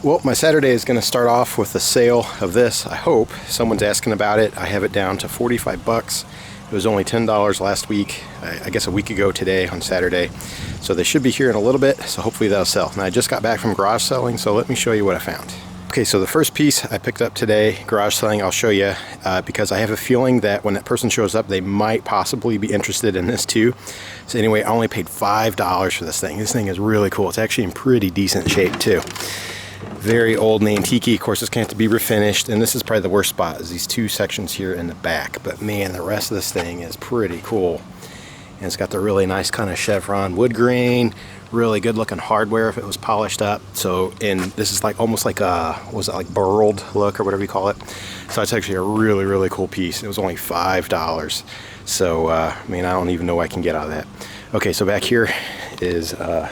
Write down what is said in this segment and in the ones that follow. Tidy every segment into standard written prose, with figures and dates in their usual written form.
Well, my Saturday is going to start off with the sale of this. I hope someone's asking about it. I have it down to 45 bucks. It was only $10 last week, I guess a week ago today on Saturday. So they should be here in a little bit, so hopefully that'll sell. Now I just got back from garage selling, so let me show you what I found. Okay, so the first piece I picked up today, garage selling, I'll show you because I have a feeling that when that person shows up, they might possibly be interested in this too. So anyway, I only paid $5 for this thing. This thing is really cool. It's actually in pretty decent shape too. Very old and antique. Of course, it's going to have to be refinished, and this is probably the worst spot, is these two sections here in the back. But man, the rest of this thing is pretty cool. And it's got the really nice kind of chevron wood grain, really good looking hardware if it was polished up. So, and this is like almost like a, what was it, like burled look or whatever you call it. So it's actually a really, really cool piece. It was only $5. So, I mean, I don't even know what I can get out of that. Okay, so back here is a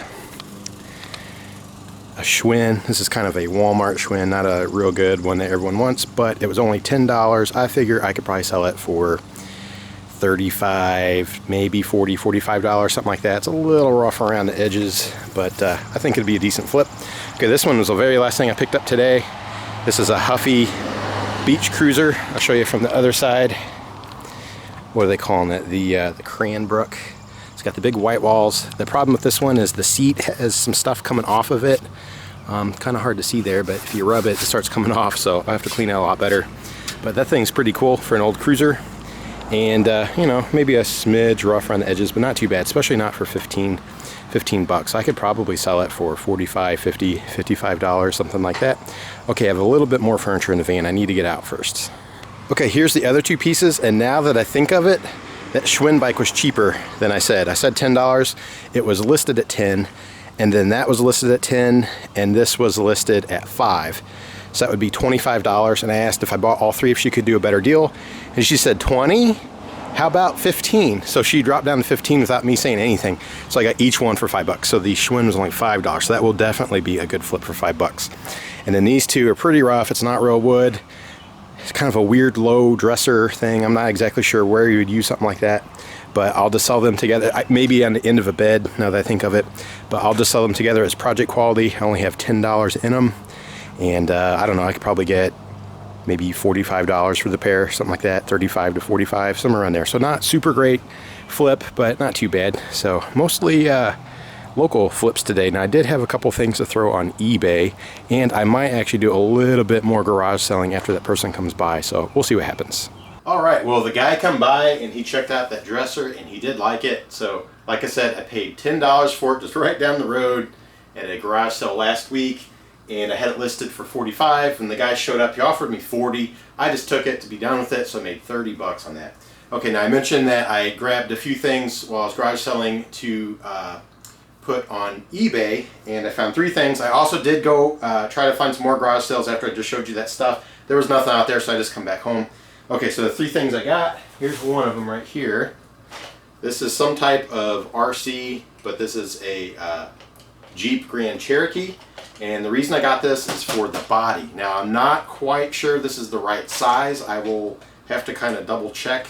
Schwinn. This is kind of a Walmart Schwinn, not a real good one that everyone wants, but it was only $10. I figure I could probably sell it for $35, maybe $40, $45, something like that. It's a little rough around the edges, but I think it'd be a decent flip. Okay, this one was the very last thing I picked up today. This is a Huffy beach cruiser. I'll show you from the other side. What are they calling it? The Cranbrook. It's got the big white walls. The problem with this one is the seat has some stuff coming off of it. Kind of hard to see there, but if you rub it, it starts coming off, so I have to clean it a lot better. But that thing's pretty cool for an old cruiser. And you know, maybe a smidge rough around the edges, but not too bad, especially not for 15 bucks. I could probably sell it for $45, $50, $55, something like that. Okay, I have a little bit more furniture in the van. I need to get out first. Okay, here's the other two pieces, and now that I think of it, that Schwinn bike was cheaper than I said. I said $10. It was listed at 10, and then that was listed at 10, and this was listed at 5. So that would be $25, and I asked if I bought all three if she could do a better deal, and she said 20? How about 15? So she dropped down to 15 without me saying anything. So I got each one for $5. So the Schwinn was only $5. So that will definitely be a good flip for $5. And then these two are pretty rough. It's not real wood. It's kind of a weird low dresser thing. I'm not exactly sure where you would use something like that, but I'll just sell them together. Maybe on the end of a bed, now that I think of it, but I'll just sell them together as project quality. I only have $10 in them. And I don't know, I could probably get maybe $45 for the pair, something like that, 35 to 45, somewhere around there. So not super great flip, but not too bad. So mostly local flips today. Now I did have a couple things to throw on eBay, and I might actually do a little bit more garage selling after that person comes by. So we'll see what happens. All right, well, the guy come by and he checked out that dresser and he did like it. So like I said, I paid $10 for it just right down the road at a garage sale last week. And I had it listed for 45, and the guy showed up, he offered me 40. I just took it to be done with it, so I made 30 bucks on that. Okay, now I mentioned that I grabbed a few things while I was garage selling to put on eBay, and I found 3 things. I also did go try to find some more garage sales after I just showed you that stuff. There was nothing out there, so I just come back home. Okay, so the 3 things I got, here's one of them right here. This is some type of RC, but this is a Jeep Grand Cherokee. And the reason I got this is for the body. Now I'm not quite sure this is the right size. I will have to kind of double check.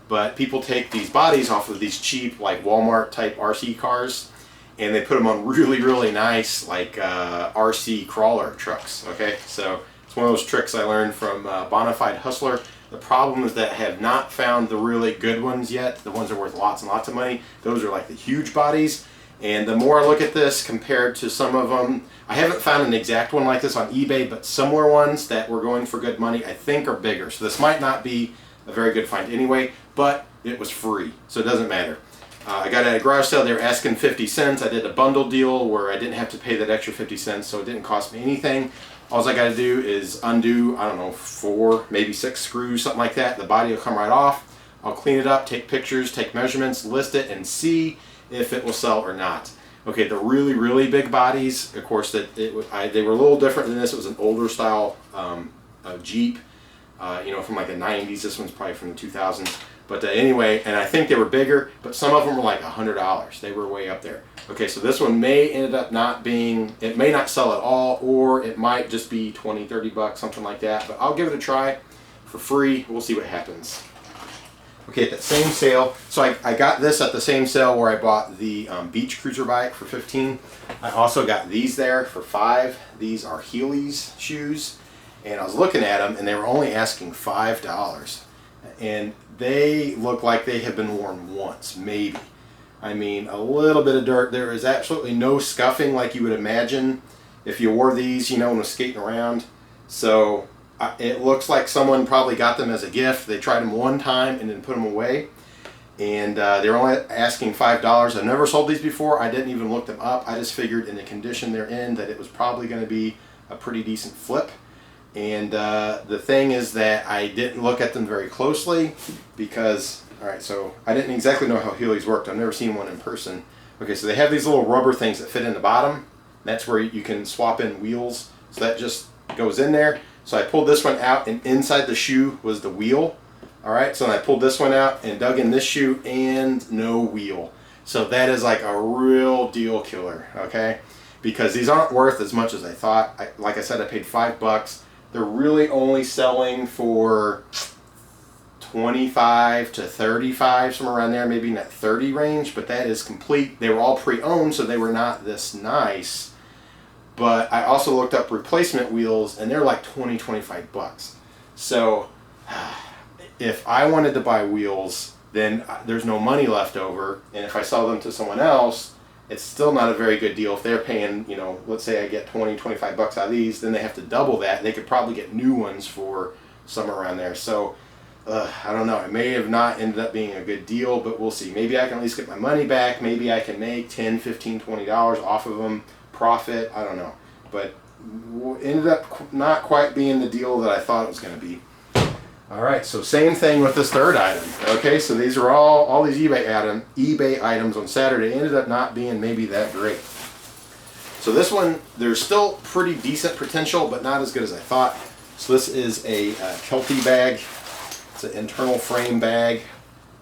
But people take these bodies off of these cheap like Walmart type RC cars, and they put them on really, really nice like RC crawler trucks. Okay, so it's one of those tricks I learned from Bonafide Hustler. The problem is that I have not found the really good ones yet. The ones that are worth lots and lots of money. Those are like the huge bodies. And the more I look at this compared to some of them, I haven't found an exact one like this on eBay, but similar ones that were going for good money I think are bigger. So this might not be a very good find anyway, but it was free, so it doesn't matter. I got it at a garage sale. They were asking 50 cents. I did a bundle deal where I didn't have to pay that extra 50 cents, so it didn't cost me anything. All I got to do is undo, I don't know, 4, maybe 6 screws, something like that. The body will come right off. I'll clean it up, take pictures, take measurements, list it, and see if it will sell or not. Okay, the really, really big bodies, of course, they were a little different than this. It was an older style Jeep, you know, from like the 90s. This one's probably from the 2000s. But anyway, and I think they were bigger, but some of them were like $100. They were way up there. Okay, so this one may end up not being, it may not sell at all, or it might just be 20, 30 bucks, something like that. But I'll give it a try for free. We'll see what happens. Okay, at that same sale, so I got this at the same sale where I bought the beach cruiser bike for 15. I also got these there for 5. These are Heelys shoes, and I was looking at them and they were only asking $5. And they look like they have been worn once, maybe. I mean, a little bit of dirt. There is absolutely no scuffing like you would imagine if you wore these, you know, and was skating around. So it looks like someone probably got them as a gift. They tried them one time and then put them away. And they were only asking $5. I've never sold these before. I didn't even look them up. I just figured in the condition they're in that it was probably going to be a pretty decent flip. And the thing is that I didn't look at them very closely because, alright, so I didn't exactly know how Heelys worked. I've never seen one in person. Okay, so they have these little rubber things that fit in the bottom. That's where you can swap in wheels. So that just goes in there. So I pulled this one out, and inside the shoe was the wheel. Alright, so I pulled this one out and dug in this shoe, and no wheel. So that is like a real deal killer, okay? Because these aren't worth as much as I thought. Like I said, I paid $5. They're really only selling for 25 to 35, somewhere around there, maybe in that 30 range, but that is complete. They were all pre-owned, so they were not this nice. But I also looked up replacement wheels, and they're like 20, 25 bucks. So if I wanted to buy wheels, then there's no money left over, and if I sell them to someone else, it's still not a very good deal. If they're paying, you know, let's say I get 20, 25 bucks out of these, then they have to double that. They could probably get new ones for somewhere around there. So, I don't know. It may have not ended up being a good deal, but we'll see. Maybe I can at least get my money back. Maybe I can make $10, $15, $20 off of them, profit. I don't know. But ended up not quite being the deal that I thought it was going to be. Alright, so same thing with this third item. Okay, so these are all these eBay items on Saturday ended up not being maybe that great. So this one, there's still pretty decent potential, but not as good as I thought. So this is a Kelty bag. It's an internal frame bag.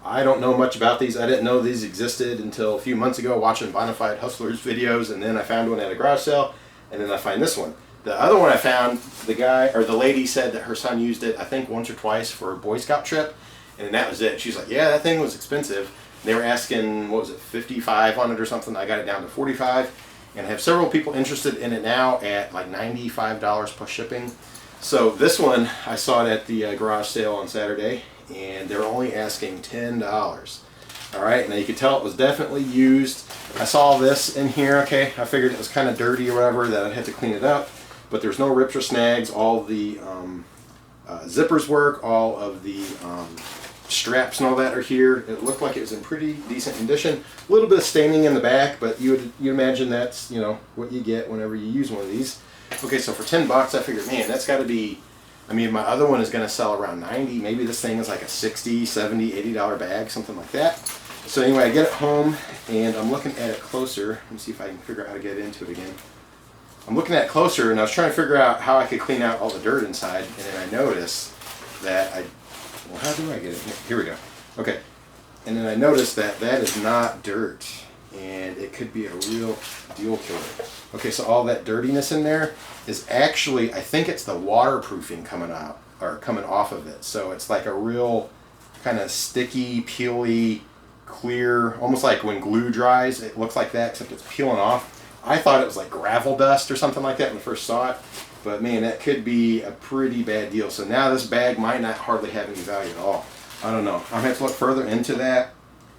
I don't know much about these. I didn't know these existed until a few months ago watching Bonafide Hustlers videos, and then I found one at a garage sale, and then I find this one. The other one I found, the guy or the lady said that her son used it, I think once or twice for a Boy Scout trip, and that was it. She's like, yeah, that thing was expensive. They were asking, what was it, 55 on it or something. I got it down to 45, and I have several people interested in it now at like $95 plus shipping. So this one, I saw it at the garage sale on Saturday, and they're only asking $10. All right, now you could tell it was definitely used. I saw this in here, okay, I figured it was kind of dirty or whatever, that I'd have to clean it up. But there's no rips or snags. All the zippers work. All of the straps and all that are here. It looked like it was in pretty decent condition. A little bit of staining in the back, but you imagine that's, you know, what you get whenever you use one of these. Okay, so for 10 bucks, I figured, man, that's got to be. I mean, my other one is going to sell around 90. Maybe this thing is like a 60, 70, $80 bag, something like that. So anyway, I get it home and I'm looking at it closer. Let me see if I can figure out how to get into it again. I'm looking at it closer, and I was trying to figure out how I could clean out all the dirt inside, and then I noticed that well, how do I get it? Here we go. Okay. And then I noticed that that is not dirt, and it could be a real deal killer. Okay, so all that dirtiness in there is actually, I think it's the waterproofing coming out, or coming off of it. So it's like a real kind of sticky, peely, clear, almost like when glue dries, it looks like that, except it's peeling off. I thought it was like gravel dust or something like that when I first saw it, but man, that could be a pretty bad deal. So now this bag might not hardly have any value at all. I don't know. I'm going to have to look further into that,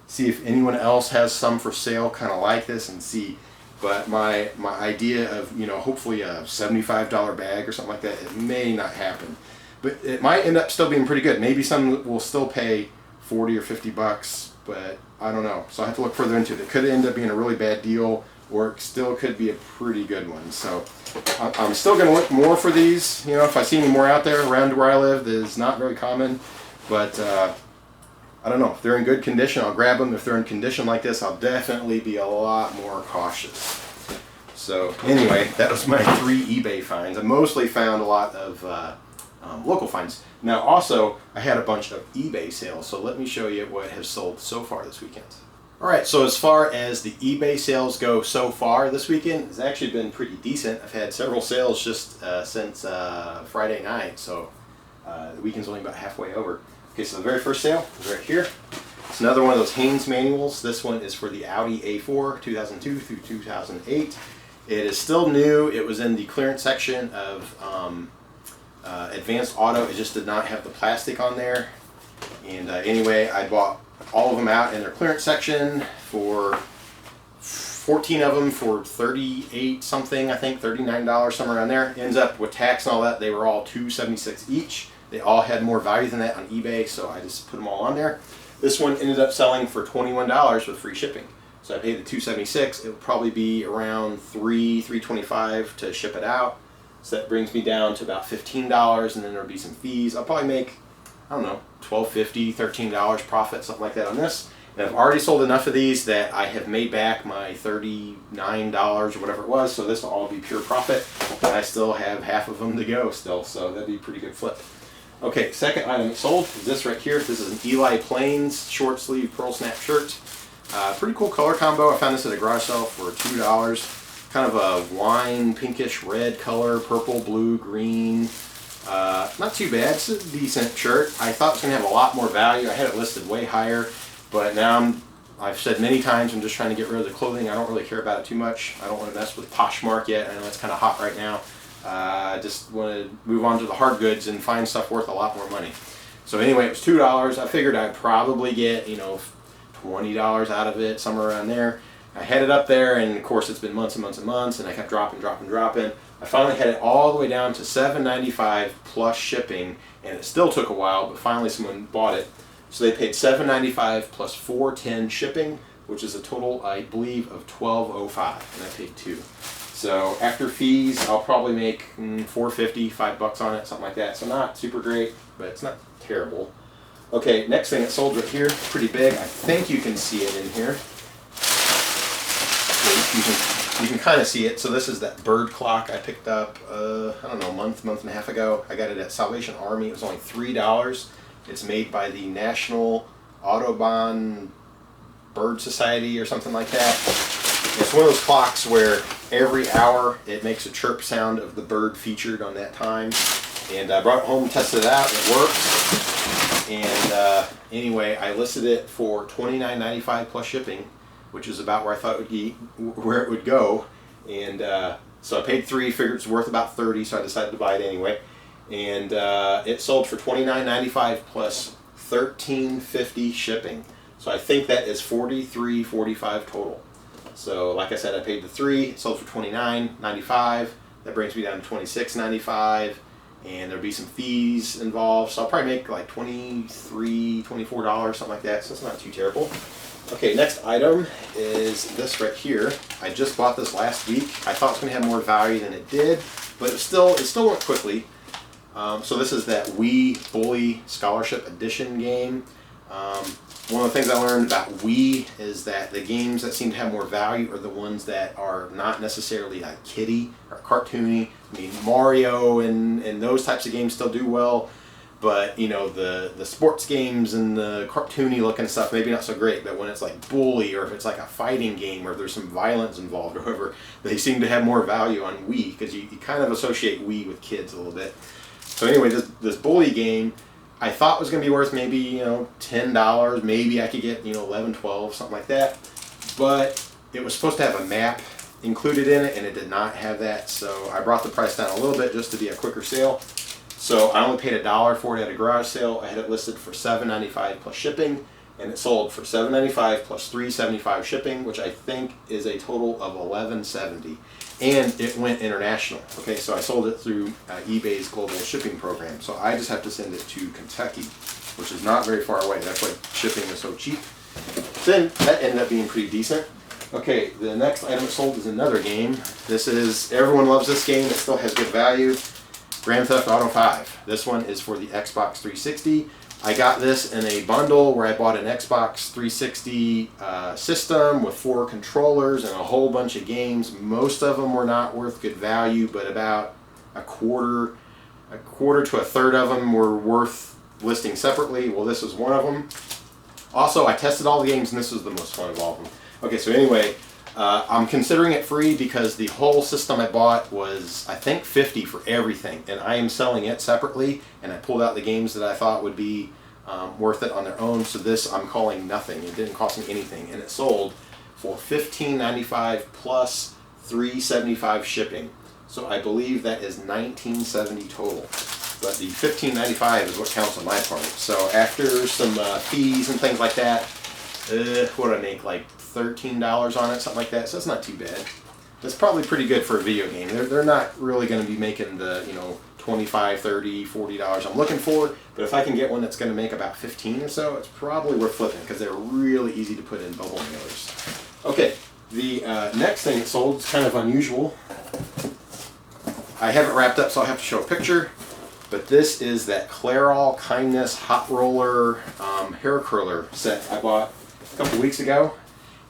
see if anyone else has some for sale kind of like this, and see. But my idea of, you know, hopefully a $75 bag or something like that, it may not happen. But it might end up still being pretty good. Maybe some will still pay 40 or 50 bucks, but I don't know. So I have to look further into it. It could end up being a really bad deal, or it still could be a pretty good one. So I'm still going to look more for these. You know, if I see any more out there around where I live, that is not very common. But I don't know. If they're in good condition, I'll grab them. If they're in condition like this, I'll definitely be a lot more cautious. So anyway, that was my 3 eBay finds. I mostly found a lot of local finds. Now also, I had a bunch of eBay sales. So let me show you what has sold so far this weekend. Alright, so as far as the eBay sales go so far this weekend, it's actually been pretty decent. I've had several sales just since Friday night, so the weekend's only about halfway over. Okay, so the very first sale is right here. It's another one of those Haynes manuals. This one is for the Audi A4 2002 through 2008. It is still new. It was in the clearance section of Advanced Auto. It just did not have the plastic on there. And anyway, I bought all of them out in their clearance section for 14 of them for 38 something, I think $39, somewhere around there. Ends up with tax and all that, they were all $276 each. They all had more value than that on eBay, so I just put them all on there. This one ended up selling for $21 with free shipping. So I paid the $276. It would probably be around $325 to ship it out. So that brings me down to about $15, and then there'll be some fees. I'll probably make, I don't know, $12.50, $13 profit, something like that on this. And I've already sold enough of these that I have made back my $39 or whatever it was, so this will all be pure profit. And I still have half of them to go still, so that'd be a pretty good flip. Okay, second item sold is this right here. This is an Eli Plains short sleeve pearl snap shirt. Pretty cool color combo. I found this at a garage sale for $2. Kind of a wine pinkish red color, purple, blue, green. Not too bad. It's a decent shirt. I thought it was going to have a lot more value. I had it listed way higher, but now I've said many times I'm just trying to get rid of the clothing. I don't really care about it too much. I don't want to mess with Poshmark yet. I know it's kind of hot right now. I just want to move on to the hard goods and find stuff worth a lot more money. So anyway, it was $2. I figured I'd probably get, you know, $20 out of it, somewhere around there. I had it up there, and of course it's been months and months and months, and I kept dropping. I finally had it all the way down to $7.95 plus shipping, and it still took a while, but finally someone bought it. So they paid $7.95 plus $4.10 shipping, which is a total, I believe, of $12.05, and I paid $2. So after fees, I'll probably make $4.50, $5 on it, something like that. So not super great, but it's not terrible. Okay, next thing it sold right here, pretty big. I think you can see it in here. You can kind of see it. So this is that bird clock I picked up, I don't know, month and a half ago. I got it at Salvation Army. It was only $3. It's made by the National Audubon Bird Society or something like that. It's one of those clocks where every hour it makes a chirp sound of the bird featured on that time. And I brought it home, tested it out, it works. And anyway, I listed it for $29.95 plus shipping, which is about where I thought it would be, where it would go. And so I paid $3, figured it's worth about $30, so I decided to buy it anyway. And it sold for $29.95 plus $13.50 shipping. So I think that is $43.45 total. So like I said, I paid the $3, it sold for $29.95. That brings me down to $26.95, and there'll be some fees involved. So I'll probably make like $23, $24, something like that. So it's not too terrible. Okay, next item is this right here. I just bought this last week. I thought it was going to have more value than it did, but it still went quickly. So this is that Wii Bully Scholarship Edition game. One of the things I learned about Wii is that the games that seem to have more value are the ones that are not necessarily like kiddie or cartoony. I mean, Mario and those types of games still do well, but you know, the sports games and the cartoony looking stuff, maybe not so great. But when it's like Bully, or if it's like a fighting game or there's some violence involved or whatever, they seem to have more value on Wii, because you kind of associate Wii with kids a little bit. So anyway, this Bully game, I thought was going to be worth maybe, you know, $10. Maybe I could get, you know, 11, 12, something like that. But it was supposed to have a map included in it, and it did not have that. So I brought the price down a little bit just to be a quicker sale. So I only paid $1 for it at a garage sale. I had it listed for $7.95 plus shipping, and it sold for $7.95 plus $3.75 shipping, which I think is a total of $11.70. And it went international. Okay, so I sold it through eBay's global shipping program. So I just have to send it to Kentucky, which is not very far away. That's why shipping is so cheap. Then that ended up being pretty decent. Okay, the next item it sold is another game. This is, everyone loves this game. It still has good value. Grand Theft Auto 5. This one is for the Xbox 360. I got this in a bundle where I bought an Xbox 360 system with 4 controllers and a whole bunch of games. Most of them were not worth good value, but about a quarter to a third of them were worth listing separately. Well, this was one of them. Also, I tested all the games, and this was the most fun of all of them. Okay, so anyway, I'm considering it free because the whole system I bought was, I think, $50 for everything, and I am selling it separately, and I pulled out the games that I thought would be worth it on their own. So this I'm calling nothing. It didn't cost me anything, and it sold for $15.95 plus $3.75 shipping. So I believe that is $19.70 total. But the $15.95 is what counts on my part. So after some fees and things like that, what did I make, like $13 on it, something like that. So it's not too bad. That's probably pretty good for a video game. They're not really going to be making the, you know, $25, $30, $40 I'm looking for. But if I can get one that's going to make about 15 or so, it's probably worth flipping because they're really easy to put in bubble mailers. Okay, the next thing that sold is kind of unusual. I haven't wrapped up, so I'll have to show a picture. But this is that Clairol Kindness Hot Roller hair curler set I bought a couple weeks ago.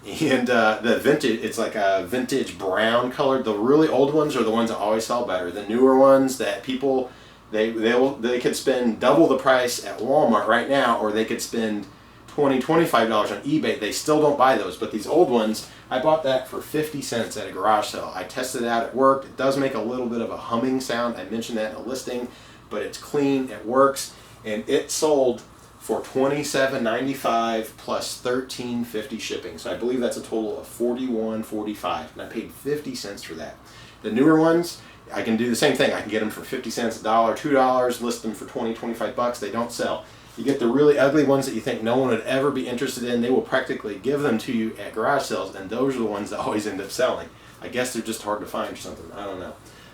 And the vintage, it's like a vintage brown color. The really old ones are the ones that always sell better. The newer ones that people, they could spend double the price at Walmart right now, or they could spend $20, $25 on eBay. They still don't buy those. But these old ones, I bought that for 50 cents at a garage sale. I tested it out, it worked. It does make a little bit of a humming sound. I mentioned that in a listing, but it's clean, it works, and it sold for $27.95 plus $13.50 shipping. So I believe that's a total of $41.45, and I paid 50 cents for that. The newer ones, I can do the same thing. I can get them for 50 cents, $1, $2, list them for 20, 25 bucks. They don't sell. You get the really ugly ones that you think no one would ever be interested in. They will practically give them to you at garage sales, and those are the ones that always end up selling. I guess they're just hard to find or something. I don't know.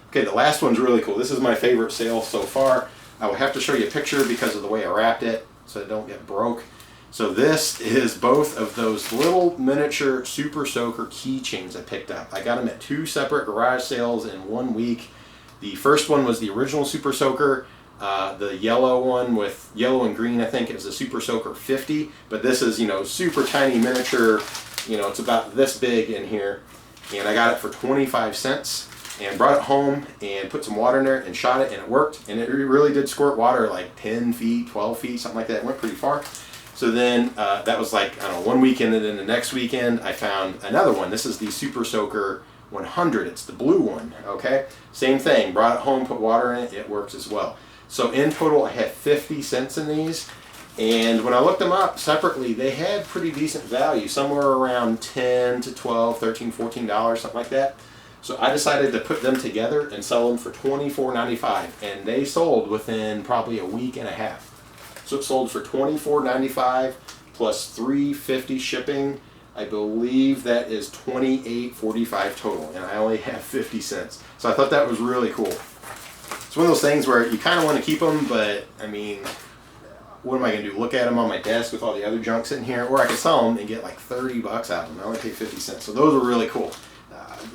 Okay, the last one's really cool. This is my favorite sale so far. I will have to show you a picture because of the way I wrapped it so it don't get broke. So this is both of those little miniature Super Soaker keychains I picked up. I got them at 2 separate garage sales in 1 week. The first one was the original Super Soaker. The yellow one with yellow and green, I think it was a Super Soaker 50. But this is, you know, super tiny miniature. You know, it's about this big in here. And I got it for 25 cents. And brought it home and put some water in there and shot it, and it worked. And it really did squirt water like 10 feet, 12 feet, something like that. It went pretty far. So then that was like, I don't know, 1 weekend, and then the next weekend I found another one. This is the Super Soaker 100. It's the blue one, okay? Same thing. Brought it home, put water in it. It works as well. So in total, I had 50 cents in these. And when I looked them up separately, they had pretty decent value, somewhere around $10 to $12, $13, $14, something like that. So I decided to put them together and sell them for $24.95, and they sold within probably a week and a half. So it sold for $24.95 plus $3.50 shipping. I believe that is $28.45 total, and I only have 50 cents. So I thought that was really cool. It's one of those things where you kind of want to keep them, but I mean, what am I going to do? Look at them on my desk with all the other junk sitting here? Or I could sell them and get like 30 bucks out of them. I only paid 50 cents. So those are really cool.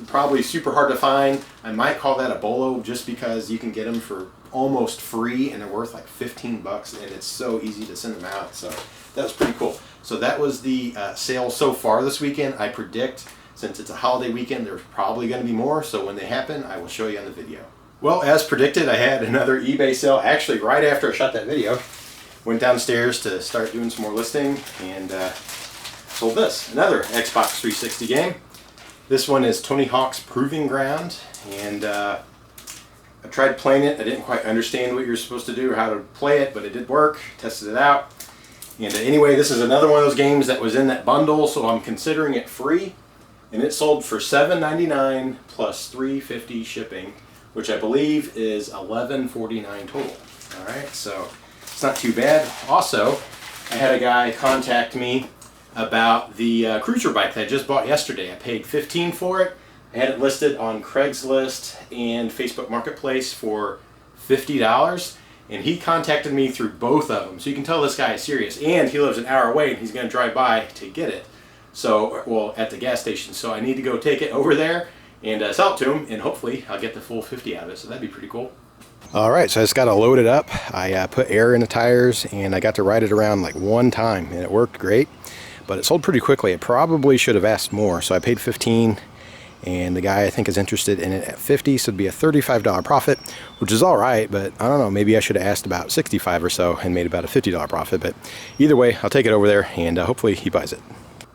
Probably super hard to find. I might call that a bolo just because you can get them for almost free and they're worth like 15 bucks, and it's so easy to send them out. So that was pretty cool. So that was the sale so far this weekend. I predict, since it's a holiday weekend, there's probably going to be more. So when they happen, I will show you on the video. Well, as predicted, I had another eBay sale actually right after I shot that video. Went downstairs to start doing some more listing and sold this, another Xbox 360 game. This one is Tony Hawk's Proving Ground, and I tried playing it. I didn't quite understand what you're supposed to do or how to play it, but it did work. Tested it out. And anyway, this is another one of those games that was in that bundle, so I'm considering it free. And it sold for $7.99 plus $3.50 shipping, which I believe is $11.49 total. All right, so it's not too bad. Also, I had a guy contact me about the cruiser bike that I just bought yesterday. I paid $15 for it. I had it listed on Craigslist and Facebook Marketplace for $50, and he contacted me through both of them. So you can tell this guy is serious, and he lives an hour away, and he's going to drive by to get it. So, well, at the gas station. So I need to go take it over there and sell it to him, and hopefully I'll get the full 50 out of it. So that'd be pretty cool. All right, so I just got to load it up. I put air in the tires, and I got to ride it around like one time, and it worked great. But it sold pretty quickly. I probably should have asked more. So I paid $15, and the guy I think is interested in it at $50, so it'd be a $35 profit, which is all right, but I don't know, maybe I should have asked about $65 or so and made about a $50 profit. But either way, I'll take it over there, and hopefully he buys it.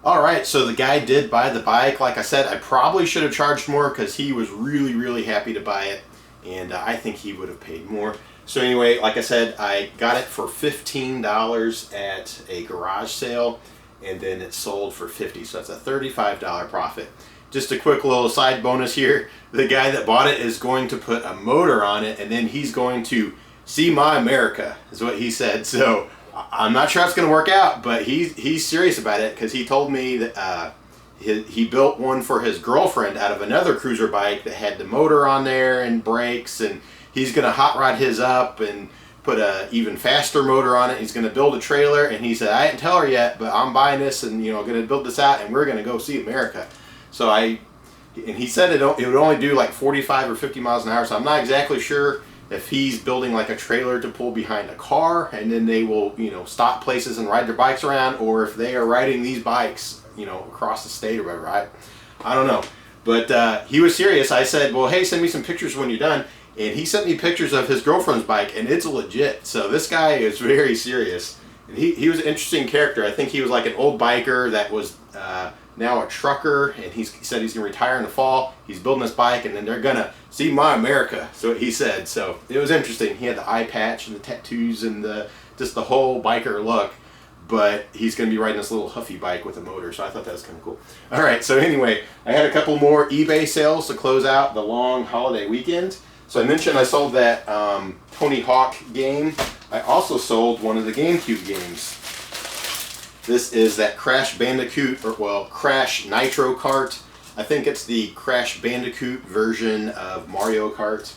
All right, so the guy did buy the bike. Like I said, I probably should have charged more because he was really, really happy to buy it, and I think he would have paid more. So anyway, like I said, I got it for $15 at a garage sale, and then it sold for $50, so that's a $35 profit. Just a quick little side bonus here. The guy that bought it is going to put a motor on it, and then he's going to see my America, is what he said. So I'm not sure how it's going to work out, but he's serious about it, because he told me that he built one for his girlfriend out of another cruiser bike that had the motor on there and brakes, and he's going to hot rod his up and put a even faster motor on it. He's going to build a trailer, and he said, I didn't tell her yet, but I'm buying this, and going to build this out, and we're going to go see America. So and he said it would only do like 45 or 50 miles an hour, so I'm not exactly sure if he's building like a trailer to pull behind a car, and then they will, stop places and ride their bikes around, or if they are riding these bikes, across the state or whatever. I don't know. But he was serious. I said, well, hey, send me some pictures when you're done. And he sent me pictures of his girlfriend's bike, and it's legit. So this guy is very serious. And he was an interesting character. I think he was like an old biker that was now a trucker, and he said he's going to retire in the fall. He's building this bike, and then they're going to see my America, so he said. So it was interesting. He had the eye patch and the tattoos and just the whole biker look, but he's going to be riding this little huffy bike with a motor, so I thought that was kind of cool. All right, so anyway, I had a couple more eBay sales to close out the long holiday weekend. So I mentioned I sold that Tony Hawk game. I also sold one of the GameCube games. This is that Crash Bandicoot, Crash Nitro Kart. I think it's the Crash Bandicoot version of Mario Kart.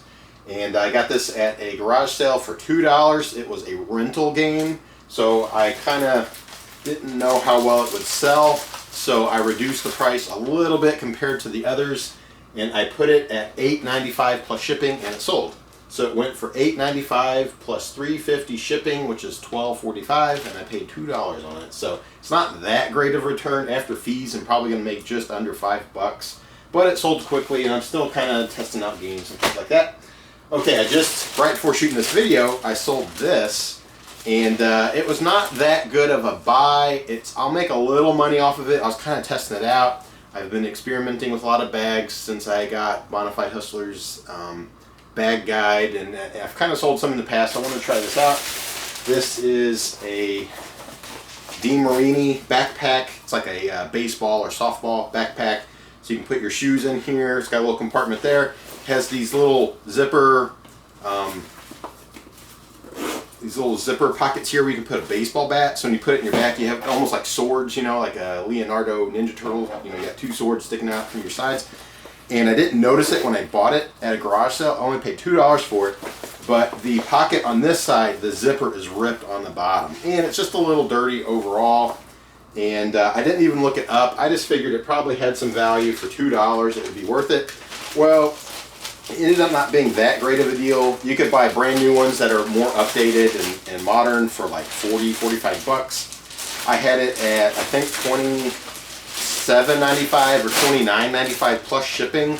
And I got this at a garage sale for $2. It was a rental game, so I kind of didn't know how well it would sell. So I reduced the price a little bit compared to the others, and I put it at $8.95 plus shipping, and it sold. So it went for $8.95 plus $3.50 shipping, which is $12.45, and I paid $2 on it. So it's not that great of a return after fees. I'm probably going to make just under $5, but it sold quickly, and I'm still kind of testing out games and stuff like that. Okay, right before shooting this video, I sold this, and it was not that good of a buy. I'll make a little money off of it. I was kind of testing it out. I've been experimenting with a lot of bags since I got Bonafide Hustler's bag guide, and I've kind of sold some in the past. I want to try this out. This is a DeMarini backpack. It's like a baseball or softball backpack, so you can put your shoes in here. It's got a little compartment there. It has these little zipper pockets here where you can put a baseball bat. So when you put it in your back, you have almost like swords, like a Leonardo Ninja Turtle. You got two swords sticking out from your sides. And I didn't notice it when I bought it at a garage sale. I only paid $2 for it. But the pocket on this side, the zipper is ripped on the bottom. And it's just a little dirty overall. And I didn't even look it up. I just figured it probably had some value for $2. It would be worth it. Well, it ended up not being that great of a deal. You could buy brand new ones that are more updated and modern for like $40, $45. I had it at, I think, $27.95 or $29.95 plus shipping,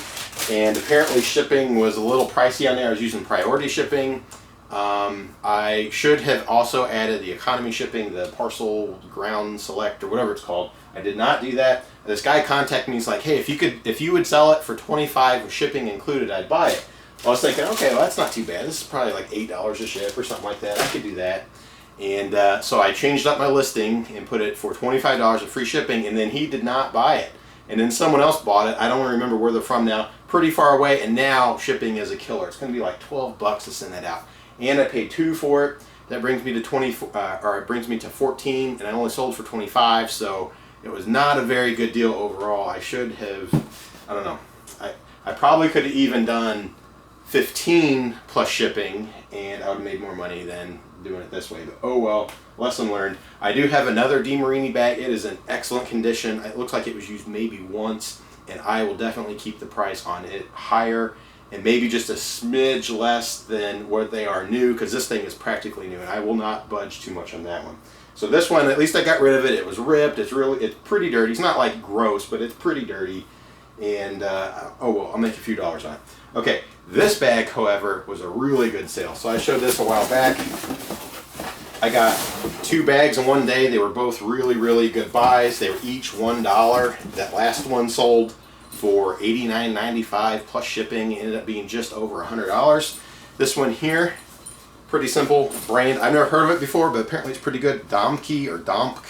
and apparently shipping was a little pricey on there. I was using priority shipping. I should have also added the economy shipping, the parcel ground select or whatever it's called. I did not do that. This guy contacted me. He's like, hey, if you would sell it for $25 with shipping included, I'd buy it. I was thinking, okay, well, that's not too bad. This is probably like $8 a ship or something like that. I could do that. And so I changed up my listing and put it for $25 with free shipping, and then he did not buy it. And then someone else bought it. I don't remember where they're from now. Pretty far away, and now shipping is a killer. It's going to be like $12 to send that out. And I paid $2 for it. That brings me to $14, and I only sold for $25, so it was not a very good deal overall. I should have, I don't know. I probably could have even done $15 plus shipping, and I would have made more money than doing it this way. But oh well, lesson learned. I do have another DeMarini bag. It is in excellent condition. It looks like it was used maybe once, and I will definitely keep the price on it higher, and maybe just a smidge less than what they are new, because this thing is practically new, and I will not budge too much on that one. So this one, at least I got rid of it. It was ripped. It's pretty dirty. It's not like gross, but it's pretty dirty. And oh well, I'll make a few dollars on it. Okay, this bag, however, was a really good sale. So I showed this a while back. I got 2 bags in one day. They were both really, really good buys. They were each $1. That last one sold for $89.95 plus shipping. It ended up being just over $100. This one here Pretty simple brand. I've never heard of it before, but apparently it's pretty good. Domke or Domk,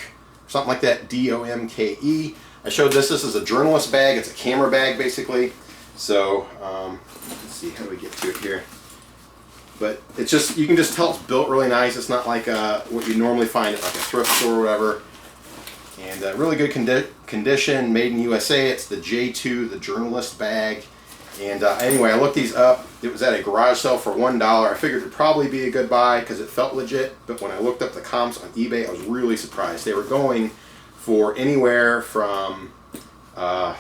something like that. D-O-M-K-E. I showed this. This is a journalist bag. It's a camera bag, basically. So, let's see, how do we get to it here? But it's just, you can just tell it's built really nice. It's not like what you normally find at like a thrift store or whatever. And really good condition, made in USA. It's the J2, the journalist bag. And anyway, I looked these up. It was at a garage sale for $1. I figured it'd probably be a good buy because it felt legit. But when I looked up the comps on eBay, I was really surprised. They were going for anywhere from like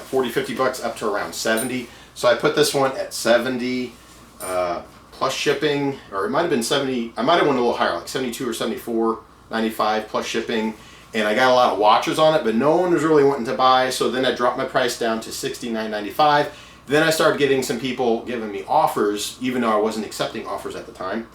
40, 50 bucks up to around 70. So I put this one at 70 plus shipping, or it might have been 70. I might have went a little higher, like 72 or 74.95 plus shipping. And I got a lot of watchers on it, but no one was really wanting to buy. So then I dropped my price down to $69.95. Then I started getting some people giving me offers, even though I wasn't accepting offers at the time.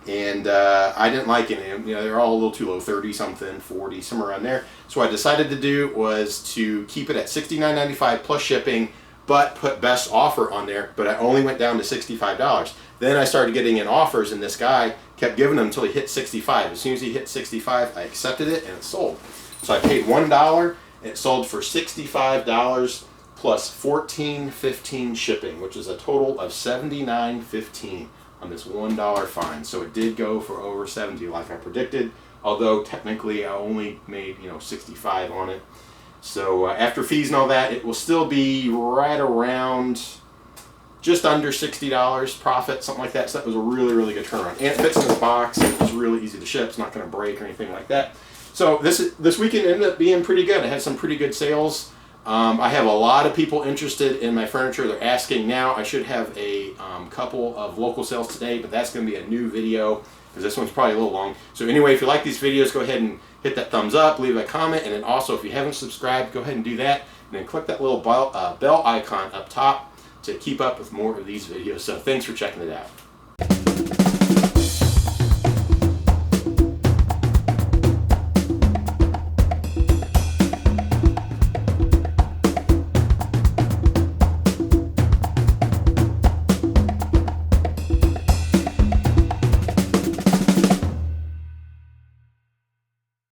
And I didn't like any of them. You know, they're all a little too low, 30 something, 40, somewhere around there. So what I decided to do was to keep it at $69.95 plus shipping, but put best offer on there. But I only went down to $65. Then I started getting in offers, and this guy kept giving them until he hit 65. As soon as he hit 65, I accepted it, and it sold. So I paid $1, and it sold for $65 plus $14.15 shipping, which is a total of $79.15 on this $1 find. So it did go for over 70 like I predicted, although technically I only made 65 on it. So after fees and all that, it will still be right around just under $60 profit, something like that. So that was a really, really good turnaround. And it fits in this box, and it's really easy to ship. It's not going to break or anything like that. So this weekend ended up being pretty good. I had some pretty good sales. I have a lot of people interested in my furniture. They're asking now. I should have a couple of local sales today, but that's going to be a new video because this one's probably a little long. So anyway, if you like these videos, go ahead and hit that thumbs up, leave a comment, and then also if you haven't subscribed, go ahead and do that. And then click that little bell icon up top to keep up with more of these videos. So thanks for checking it out.